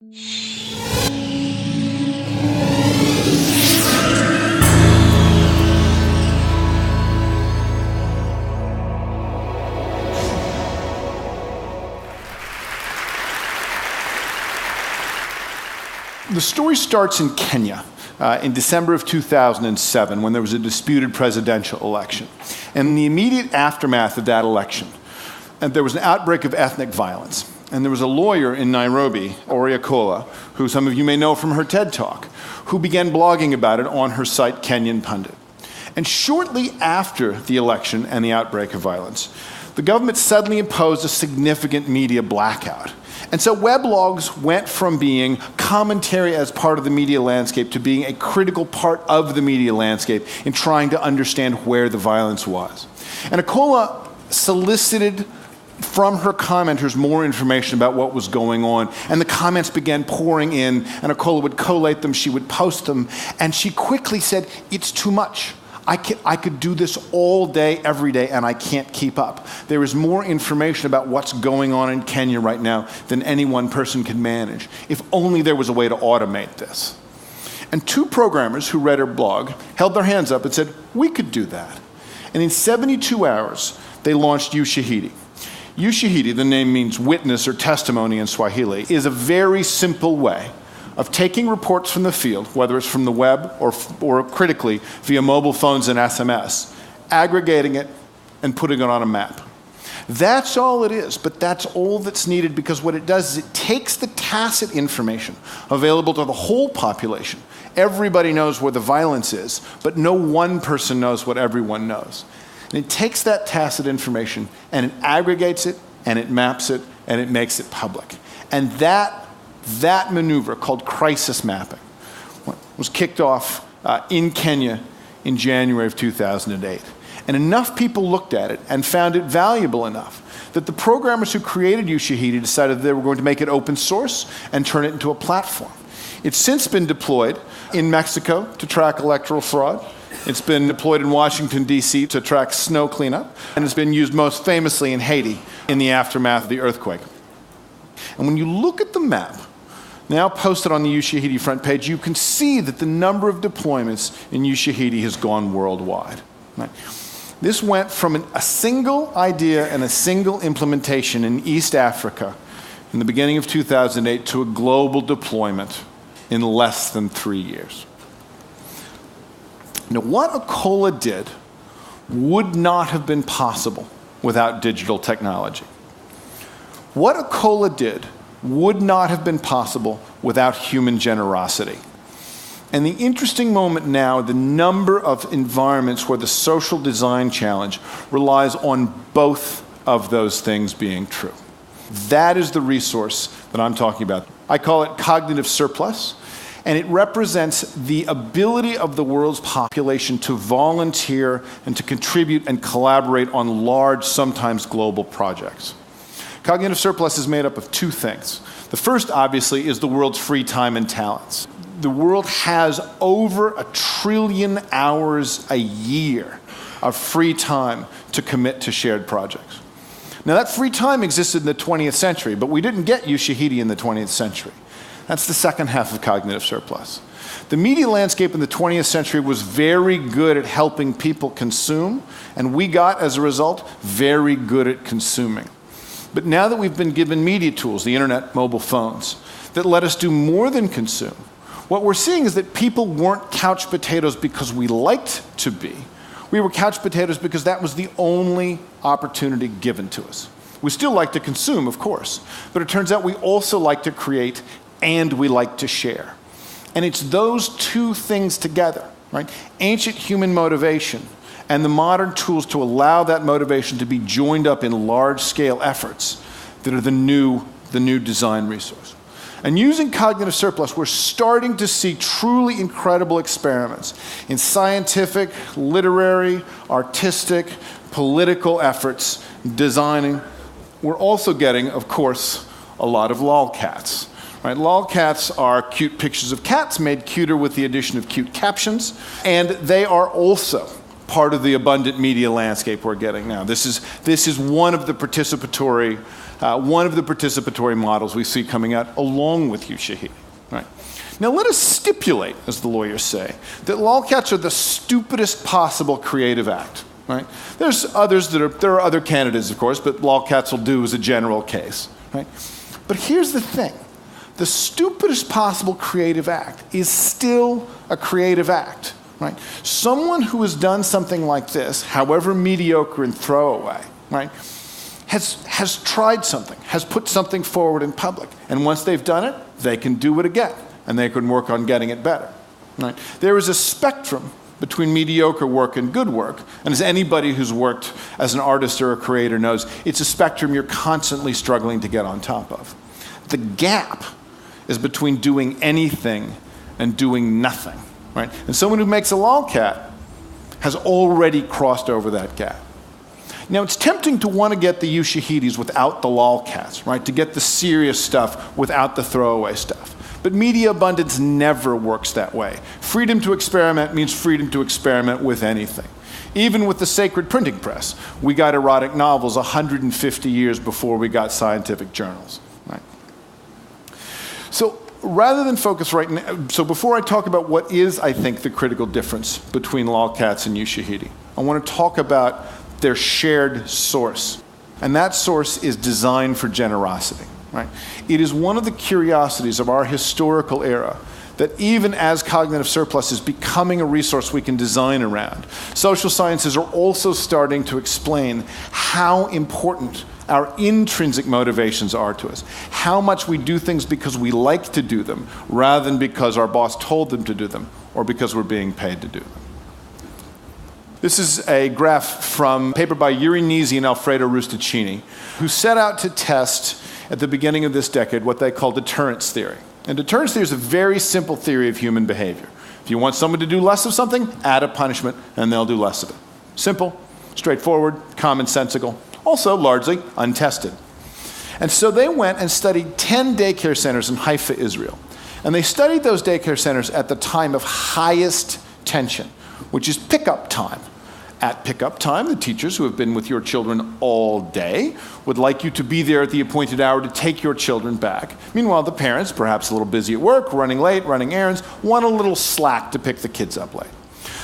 The story starts in Kenya in December of 2007 when there was a disputed presidential election. And in the immediate aftermath of that election, there was an outbreak of ethnic violence. And there was a lawyer in Nairobi, Oriokola, who some of you may know from her TED Talk, who began blogging about it on her site Kenyan Pundit. And shortly after the election and the outbreak of violence, the government suddenly imposed a significant media blackout. And so weblogs went from being commentary as part of the media landscape to being a critical part of the media landscape in trying to understand where the violence was. And Akola solicited from her commenters more information about what was going on, and the comments began pouring in, and Akola would collate them, she would post them, and she quickly said, "It's too much. I could do this all day, every day, and I can't keep up. There is more information about what's going on in Kenya right now than any one person can manage. If only there was a way to automate this." And two programmers who read her blog held their hands up and said, "We could do that." And in 72 hours, they launched Ushahidi. Ushahidi, the name means witness or testimony in Swahili, is a very simple way of taking reports from the field, whether it's from the web or critically via mobile phones and SMS, aggregating it and putting it on a map. That's all it is, but that's all that's needed, because what it does is it takes the tacit information available to the whole population. Everybody knows where the violence is, but no one person knows what everyone knows. And it takes that tacit information and it aggregates it and it maps it and it makes it public. And that maneuver, called crisis mapping, was kicked off in Kenya in January of 2008. And enough people looked at it and found it valuable enough that the programmers who created Ushahidi decided they were going to make it open source and turn it into a platform. It's since been deployed in Mexico to track electoral fraud. It's been deployed in Washington, D.C. to track snow cleanup. And it's been used most famously in Haiti in the aftermath of the earthquake. And when you look at the map, now posted on the Ushahidi front page, you can see that the number of deployments in Ushahidi has gone worldwide. Right? This went from a single idea and a single implementation in East Africa in the beginning of 2008 to a global deployment in less than 3 years. Now, what Akola did would not have been possible without digital technology. What Akola did would not have been possible without human generosity. And the interesting moment now, the number of environments where the social design challenge relies on both of those things being true. That is the resource that I'm talking about. I call it cognitive surplus, and it represents the ability of the world's population to volunteer and to contribute and collaborate on large, sometimes global projects. Cognitive surplus is made up of two things. The first, obviously, is the world's free time and talents. The world has over 1 trillion hours a year of free time to commit to shared projects. Now, that free time existed in the 20th century, but we didn't get Ushahidi in the 20th century. That's the second half of cognitive surplus. The media landscape in the 20th century was very good at helping people consume, and we got, as a result, very good at consuming. But now that we've been given media tools, the internet, mobile phones, that let us do more than consume, what we're seeing is that people weren't couch potatoes because we liked to be. We were couch potatoes because that was the only opportunity given to us. We still like to consume, of course, but it turns out we also like to create and we like to share. And it's those two things together, right? Ancient human motivation and the modern tools to allow that motivation to be joined up in large-scale efforts that are the new design resource. And using cognitive surplus, we're starting to see truly incredible experiments in scientific, literary, artistic, political efforts, designing. We're also getting, of course, a lot of lolcats. Right? Lolcats are cute pictures of cats made cuter with the addition of cute captions, and they are also part of the abundant media landscape we're getting now. This is one of the participatory one of the participatory models we see coming out along with Ushahidi. Right? Now let us stipulate, as the lawyers say, that lolcats are the stupidest possible creative act. Right? There's others there are other candidates, of course, but lolcats will do as a general case. Right? But here's the thing. The stupidest possible creative act is still a creative act. Right? Someone who has done something like this, however mediocre and throwaway, right, has tried something, has put something forward in public. And once they've done it, they can do it again, and they can work on getting it better. Right? There is a spectrum between mediocre work and good work, and as anybody who's worked as an artist or a creator knows, it's a spectrum you're constantly struggling to get on top of. The gap is between doing anything and doing nothing. Right? And someone who makes a lolcat has already crossed over that gap. Now, it's tempting to want to get the Ushahidis without the lolcats, right? To get the serious stuff without the throwaway stuff. But media abundance never works that way. Freedom to experiment means freedom to experiment with anything. Even with the sacred printing press, we got erotic novels 150 years before we got scientific journals. Right? So rather than focus right now, so before I talk about what is, I think, the critical difference between lolcats and Ushahidi, I want to talk about their shared source. And that source is design for generosity. Right? It is one of the curiosities of our historical era that even as cognitive surplus is becoming a resource we can design around, social sciences are also starting to explain how important our intrinsic motivations are to us. How much we do things because we like to do them, rather than because our boss told them to do them, or because we're being paid to do them. This is a graph from a paper by Yuri Nisi and Alfredo Rustaccini, who set out to test, at the beginning of this decade, what they call deterrence theory. And deterrence theory is a very simple theory of human behavior. If you want someone to do less of something, add a punishment, and they'll do less of it. Simple, straightforward, commonsensical. Also largely untested. And so they went and studied 10 daycare centers in Haifa, Israel. And they studied those daycare centers at the time of highest tension, which is pickup time. At pickup time, the teachers who have been with your children all day would like you to be there at the appointed hour to take your children back. Meanwhile, the parents, perhaps a little busy at work, running late, running errands, want a little slack to pick the kids up late.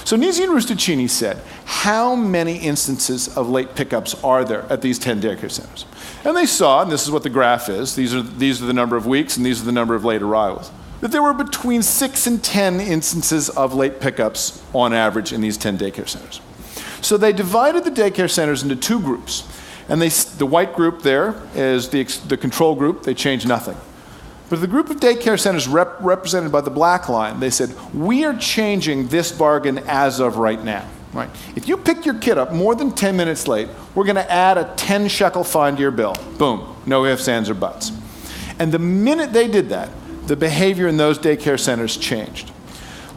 So Nisi and Rustaccini said, how many instances of late pickups are there at these 10 daycare centers? And they saw, and this is what the graph is, these are the number of weeks and these are the number of late arrivals, that there were between 6 and 10 instances of late pickups on average in these 10 daycare centers. So they divided the daycare centers into two groups. And the white group there is the control group, they changed nothing. But the group of daycare centers represented by the black line, they said, we are changing this bargain as of right now. Right? If you pick your kid up more than 10 minutes late, we're going to add a 10 shekel fine to your bill. Boom. No ifs, ands, or buts. And the minute they did that, the behavior in those daycare centers changed.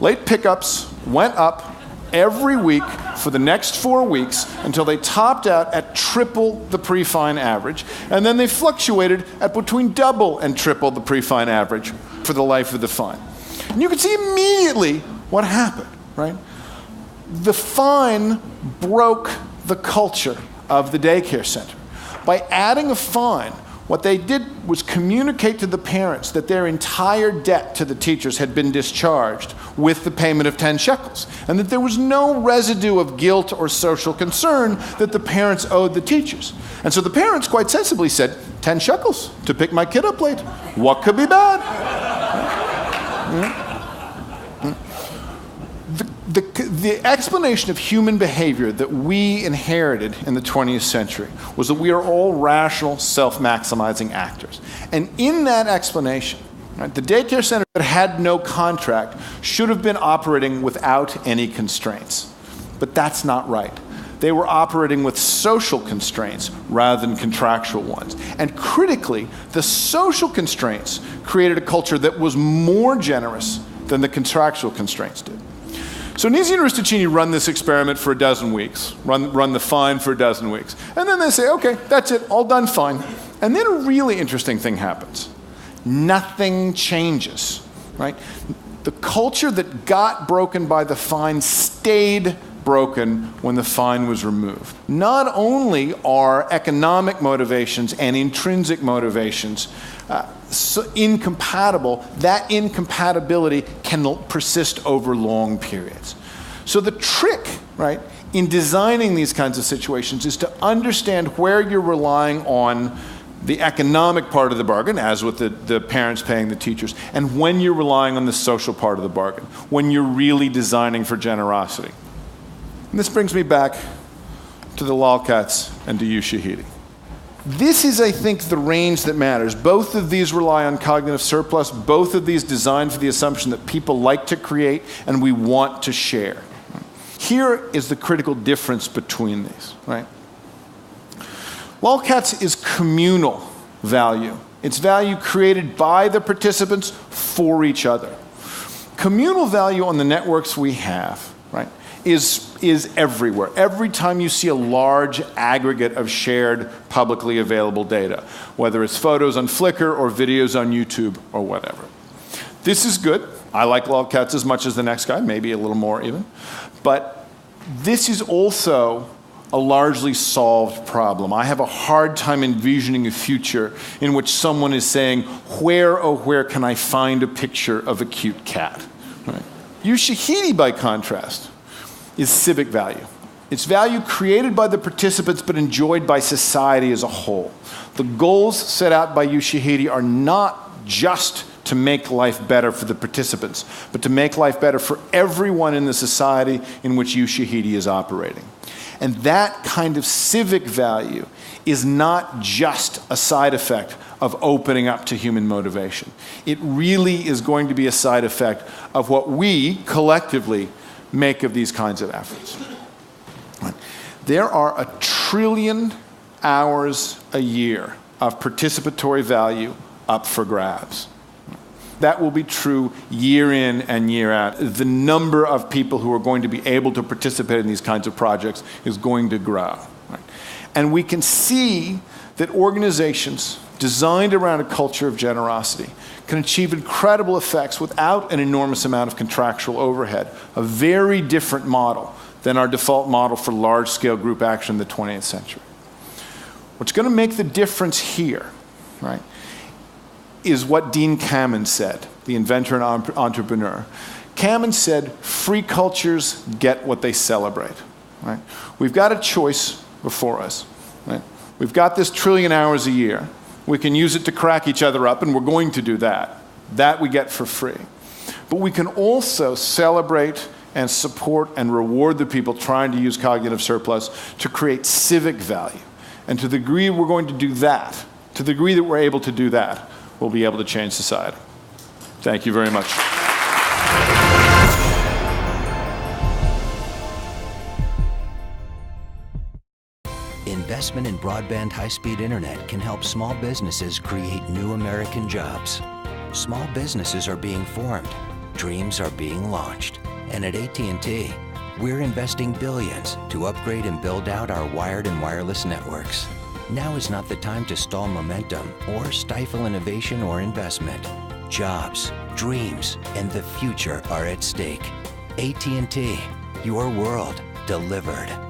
Late pickups went up every week for the next 4 weeks until they topped out at triple the pre-fine average, and then they fluctuated at between double and triple the pre-fine average for the life of the fine. And you can see immediately what happened, right? The fine broke the culture of the daycare center. By adding a fine, what they did was communicate to the parents that their entire debt to the teachers had been discharged with the payment of 10 shekels, and that there was no residue of guilt or social concern that the parents owed the teachers. And so the parents quite sensibly said, 10 shekels to pick my kid up late. What could be bad? The explanation of human behavior that we inherited in the 20th century was that we are all rational, self-maximizing actors. And in that explanation, right, the daycare center that had no contract should have been operating without any constraints. But that's not right. They were operating with social constraints rather than contractual ones. And critically, the social constraints created a culture that was more generous than the contractual constraints did. So Nisi and Rustaccini run this experiment for a dozen weeks, run the fine for a dozen weeks. And then they say, okay, that's it, all done, fine. And then a really interesting thing happens. Nothing changes, right? The culture that got broken by the fine stayed broken when the fine was removed. Not only are economic motivations and intrinsic motivations incompatible, that incompatibility can persist over long periods. So the trick, right, in designing these kinds of situations is to understand where you're relying on the economic part of the bargain, as with the parents paying the teachers, and when you're relying on the social part of the bargain, when you're really designing for generosity. And this brings me back to the lolcats and to Ushahidi. This is, I think, the range that matters. Both of these rely on cognitive surplus, both of these designed for the assumption that people like to create and we want to share. Here is the critical difference between these, right? Lolcats is communal value. It's value created by the participants for each other. Communal value on the networks we have, right, is everywhere. Every time you see a large aggregate of shared publicly available data, whether it's photos on Flickr or videos on YouTube or whatever. This is good. I like lolcats as much as the next guy, maybe a little more even. But this is also a largely solved problem. I have a hard time envisioning a future in which someone is saying, where, oh, where can I find a picture of a cute cat? Right? Ushahidi, by contrast, is civic value. It's value created by the participants but enjoyed by society as a whole. The goals set out by Ushahidi are not just to make life better for the participants, but to make life better for everyone in the society in which Ushahidi is operating. And that kind of civic value is not just a side effect of opening up to human motivation. It really is going to be a side effect of what we collectively make of these kinds of efforts. There are 1 trillion hours a year of participatory value up for grabs. That will be true year in and year out. The number of people who are going to be able to participate in these kinds of projects is going to grow. Right? And we can see that organizations designed around a culture of generosity can achieve incredible effects without an enormous amount of contractual overhead, a very different model than our default model for large-scale group action in the 20th century. What's going to make the difference here, right, is what Dean Kamen said, the inventor and entrepreneur. Kamen said, free cultures get what they celebrate. Right? We've got a choice before us. Right? We've got this 1 trillion hours a year. We can use it to crack each other up, and we're going to do that. That we get for free. But we can also celebrate and support and reward the people trying to use cognitive surplus to create civic value. And to the degree we're going to do that, to the degree that we're able to do that, we'll be able to change society. Thank you very much. Investment in broadband high-speed internet can help small businesses create new American jobs. Small businesses are being formed, dreams are being launched, and at AT&T, we're investing billions to upgrade and build out our wired and wireless networks. Now is not the time to stall momentum or stifle innovation or investment. Jobs, dreams, and the future are at stake. AT&T, your world delivered.